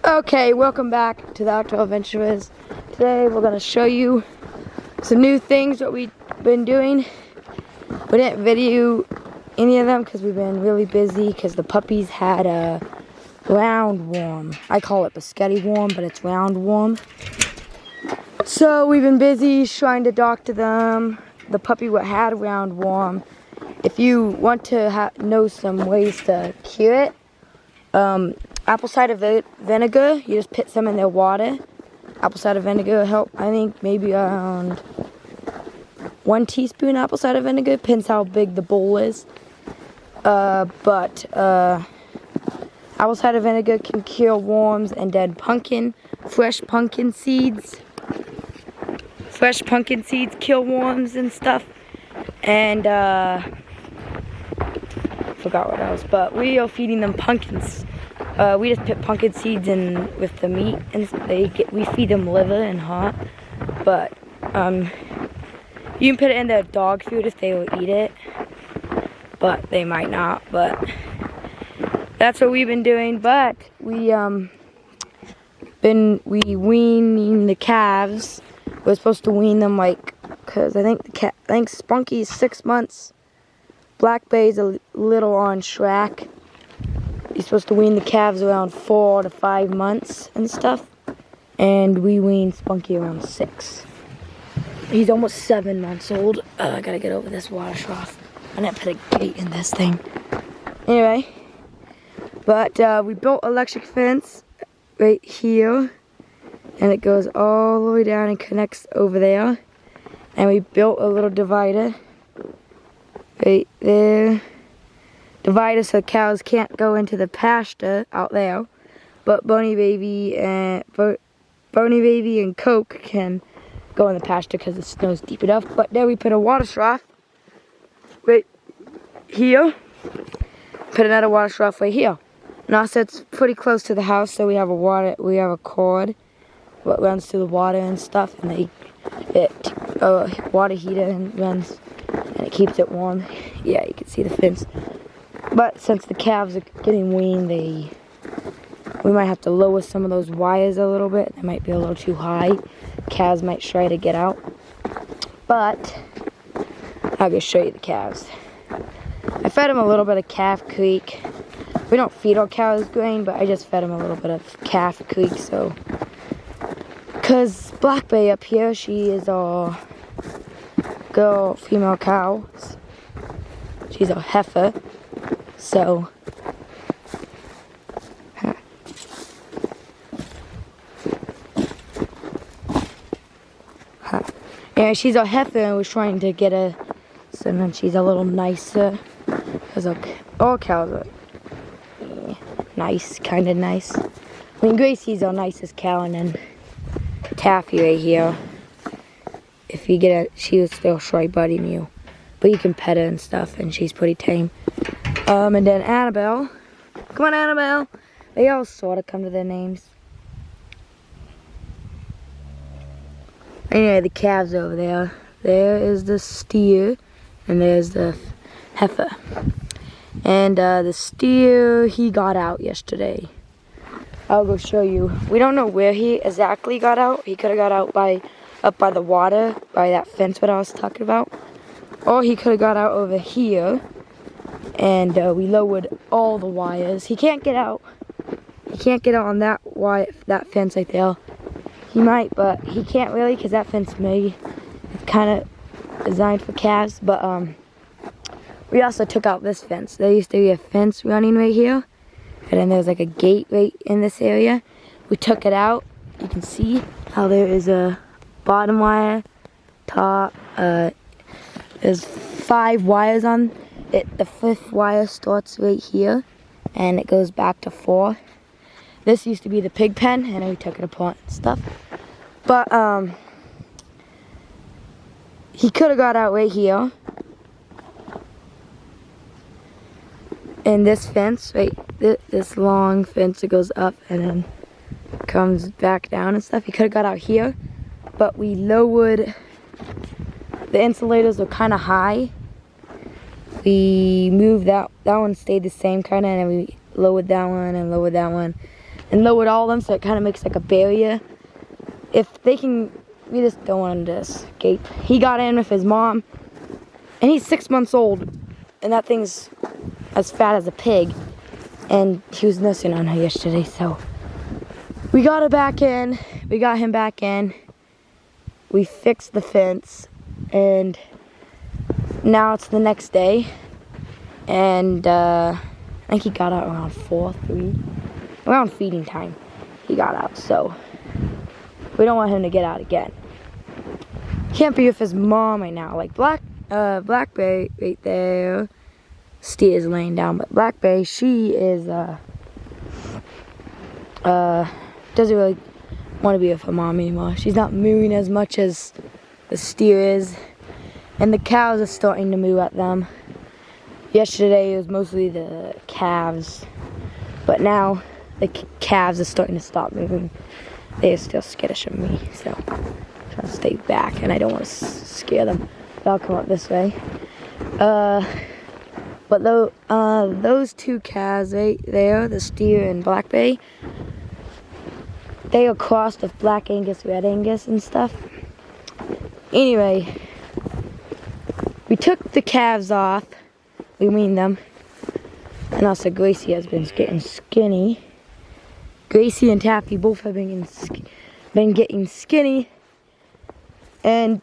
Okay, welcome back to the Outdoor Adventurers. Today we're going to show you some new things that we've been doing. We didn't video any of them because we've been really busy because the puppies had a roundworm. I call it biscotti worm, but it's roundworm. So we've been busy trying to doctor them. The puppy had a roundworm. If you want to know some ways to cure it, apple cider vinegar, you just put some in their water. Apple cider vinegar will help, I think, maybe around 1 teaspoon apple cider vinegar. Depends how big the bowl is. Apple cider vinegar can cure worms and dead pumpkin. Fresh pumpkin seeds kill worms and stuff. And, forgot what else, but we are feeding them pumpkins. We just put pumpkin seeds in with the meat, and we feed them liver and heart. But you can put it in their dog food if they will eat it, but they might not. But that's what we've been doing. But we weaning the calves. We're supposed to wean them because I think Spunky is 6 months. Black Bay's a little on track. You're supposed to wean the calves around 4 to 5 months and stuff. And we wean Spunky around 6. He's almost 7 months old. I gotta get over this water trough. I didn't put a gate in this thing. Anyway, but we built electric fence right here. And it goes all the way down and connects over there. And we built a little divider right there. Divider so cows can't go into the pasture out there, but Boney Baby and Coke can go in the pasture because the snow's deep enough. But there we put a water trough right here. Put another water trough right here. And also it's pretty close to the house, so we have a cord what runs through the water and stuff, and water heater and runs, and it keeps it warm. Yeah, you can see the fence. But since the calves are getting weaned, we might have to lower some of those wires a little bit. They might be a little too high. Calves might try to get out. But I'll just show you the calves. I fed them a little bit of calf creek. We don't feed our cows grain, but I just fed them a little bit of calf creek. So, because Black Bay up here, she is our female cow. She's a heifer. So, yeah, she's a heifer, and we're trying to get her so then she's a little nicer. Because all cows are nice, kind of nice. I mean, Gracie's our nicest cow, and then Taffy right here. If you get her, she would still try biting you. But you can pet her and stuff, and she's pretty tame. And then Annabelle. Come on, Annabelle. They all sort of come to their names. Anyway, the calves over there. There is the steer, and there's the heifer. And the steer, he got out yesterday. I'll go show you. We don't know where he exactly got out. He could have got out up by the water, by that fence what I was talking about. Or he could have got out over here. And we lowered all the wires. He can't get out. He can't get out on that fence right there. He might, but he can't really because that fence is kind of designed for calves. But we also took out this fence. There used to be a fence running right here. And then there's like a gate right in this area. We took it out. You can see how there is a bottom wire, top. There's 5 wires on it. The 5th wire starts right here, and it goes back to 4. This used to be the pig pen, and we took it apart and stuff. But he could have got out right here. And this fence, right, this long fence that goes up and then comes back down and stuff. He could have got out here, but we lowered. The insulators are kind of high. We moved that one stayed the same kind of, and then we lowered that one and lowered that one. and lowered all of them, so it kind of makes like a barrier. If they can, we just don't want him to escape. He got in with his mom, and he's 6 months old, and that thing's as fat as a pig, and he was nursing on her yesterday, so we got her back in. We got him back in. We fixed the fence, and now it's the next day, and I think he got out around 3, around feeding time. He got out, so we don't want him to get out again. Can't be with his mom right now. Like Blackberry right there, Steer's laying down, but Blackberry, she is doesn't really want to be with her mom anymore. She's not mooing as much as the Steer is, and the cows are starting to moo at them. Yesterday it was mostly the calves, but now the calves are starting to stop moving. They're still skittish of me, so I'm trying to stay back, and I don't want to scare them. But I'll come up this way. But those two calves right there, the Steer and Black Bay, they are crossed with Black Angus, Red Angus, and stuff. Anyway, we took the calves off. We weaned them. And also Gracie has been getting skinny. Gracie and Taffy both have been getting skinny. And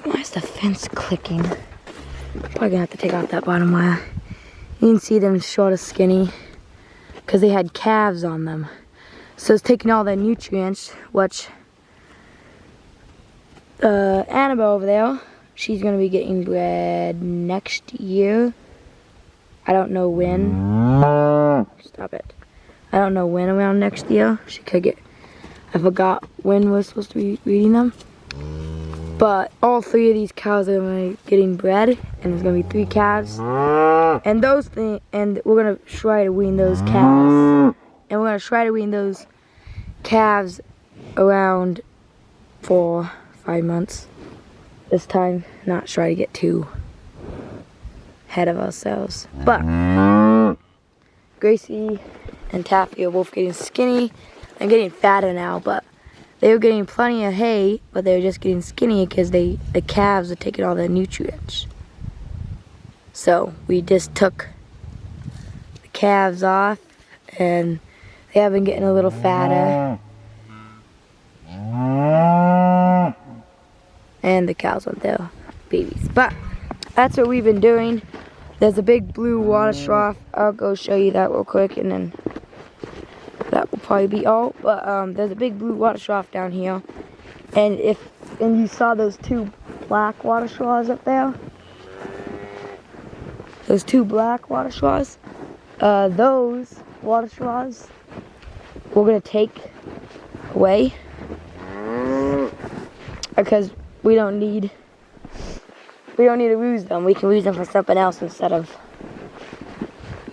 why is the fence clicking? Probably gonna have to take out that bottom wire. You can see them short of skinny because they had calves on them. So it's taking all their nutrients, which Annabelle over there, she's gonna be getting bred next year. I don't know when. Stop it. I don't know when around next year. She could get, I forgot when we're supposed to be breeding them. But all 3 of these cows are gonna be getting bred, and there's gonna be 3 calves. And those things, and we're gonna try to wean those calves. And we're gonna try to wean those calves around 4-5 months. This time, not try to get too ahead of ourselves. But Gracie and Taffy are both getting skinny and getting fatter now, but they were getting plenty of hay, but they were just getting skinny because the calves are taking all the nutrients. So we just took the calves off, and they have been getting a little fatter. And the cows want their babies. But that's what we've been doing. There's a big blue water trough. I'll go show you that real quick, and then that will probably be all. But there's a big blue water trough down here. And you saw those 2 black water straws up there? Those 2 black water straws? Those water straws we're gonna take away because we don't need to use them. We can use them for something else instead of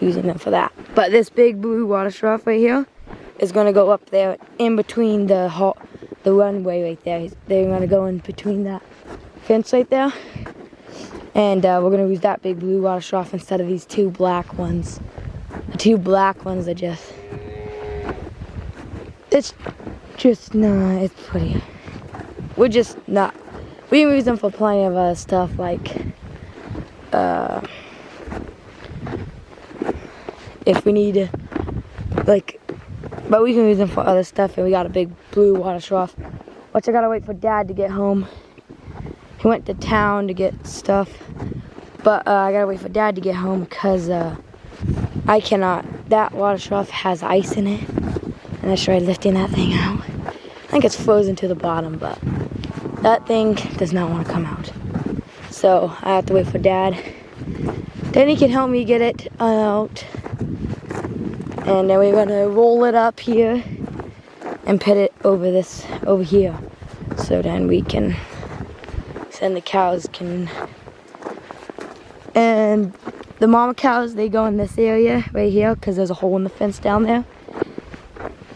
using them for that. But this big blue water trough right here is gonna go up there in between the runway right there. They're gonna go in between that fence right there, and we're gonna use that big blue water trough instead of these 2 black ones. The 2 black ones are just, it's pretty. We're just not. We can use them for plenty of other stuff, like if we need, like, but we can use them for other stuff. And we got a big blue water trough, which I gotta wait for Dad to get home. He went to town to get stuff, but I gotta wait for Dad to get home because I cannot. That water trough has ice in it, and I tried lifting that thing out. I think it's frozen to the bottom, but that thing does not want to come out. So I have to wait for Dad. Then he can help me get it out. And then we're gonna roll it up here and put it over here. So then we can send the cows and the mama cows, they go in this area right here because there's a hole in the fence down there.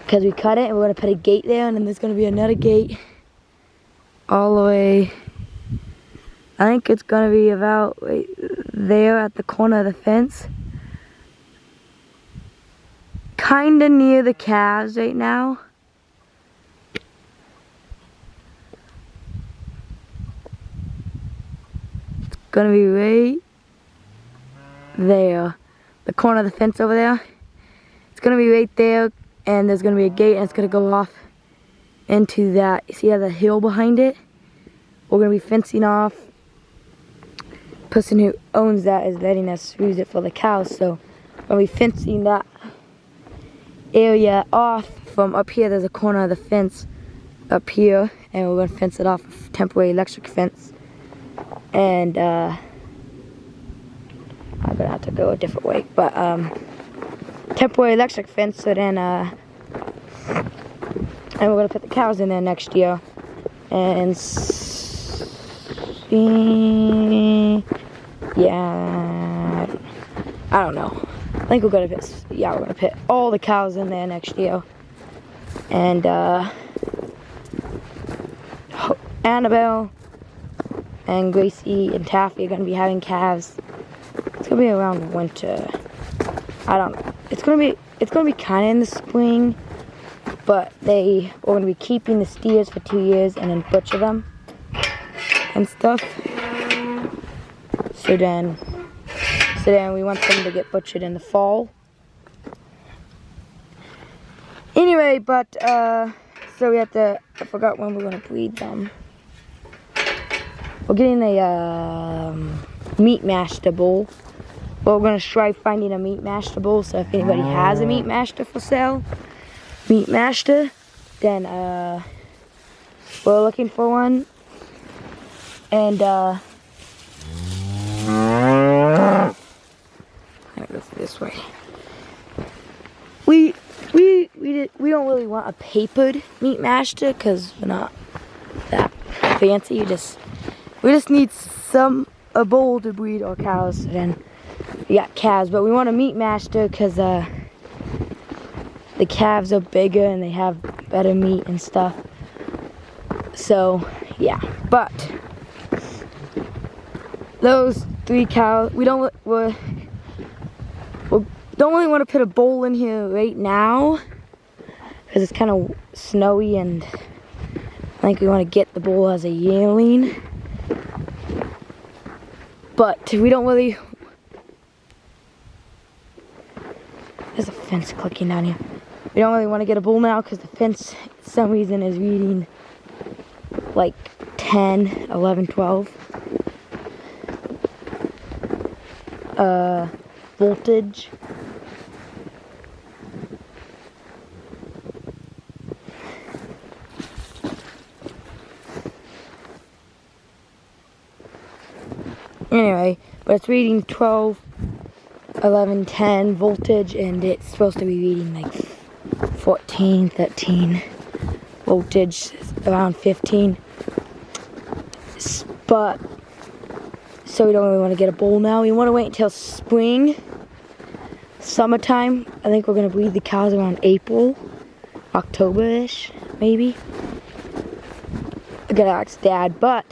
Because we cut it, and we're gonna put a gate there, and then there's gonna be another gate all the way. I think it's gonna be about right there at the corner of the fence. kind of near the calves right now. It's gonna be right there. The corner of the fence over there. It's gonna be right there, and there's gonna be a gate, and it's gonna go off into that. You see how the hill behind it? We're gonna be fencing off. The person who owns that is letting us use it for the cows, so we're gonna be fencing that area off from up here. There's a corner of the fence up here, and we're gonna fence it off with temporary electric fence. And I'm gonna have to go a different way, but temporary electric fence. So then and we're gonna put the cows in there next year, and yeah, I don't know. I think we're gonna put, yeah, we're gonna put all the cows in there next year. And Annabelle and Gracie and Taffy are gonna be having calves. It's gonna be around winter. I don't know. It's gonna be kind of in the spring, but we're gonna be keeping the steers for 2 years and then butcher them and stuff. So then we want them to get butchered in the fall. Anyway, but so we have to. I forgot when we're gonna breed them. We're getting a meat master bull. But we're gonna try finding a meat master bull. So if anybody has a meat master for sale, meat master, then we're looking for one. And I'm gonna go this way. We don't really want a papered meat master because we're not that fancy. We just need a bull to breed our cows. And then we got calves, but we want a meat master because the calves are bigger and they have better meat and stuff. So yeah, but those 3 cows, we don't really want to put a bull in here right now because it's kind of snowy, and I think we want to get the bull as a yearling. But we don't really. There's a fence clicking down here. We don't really want to get a bull now because the fence, for some reason, is reading like 10, 11, 12 voltage. Anyway, but it's reading 12, 11, 10 voltage, and it's supposed to be reading like 14, 13 voltage, around 15. But, so we don't really want to get a bull now. We want to wait until spring, summertime. I think we're going to breed the cows around April, October-ish, maybe. I gotta ask Dad, but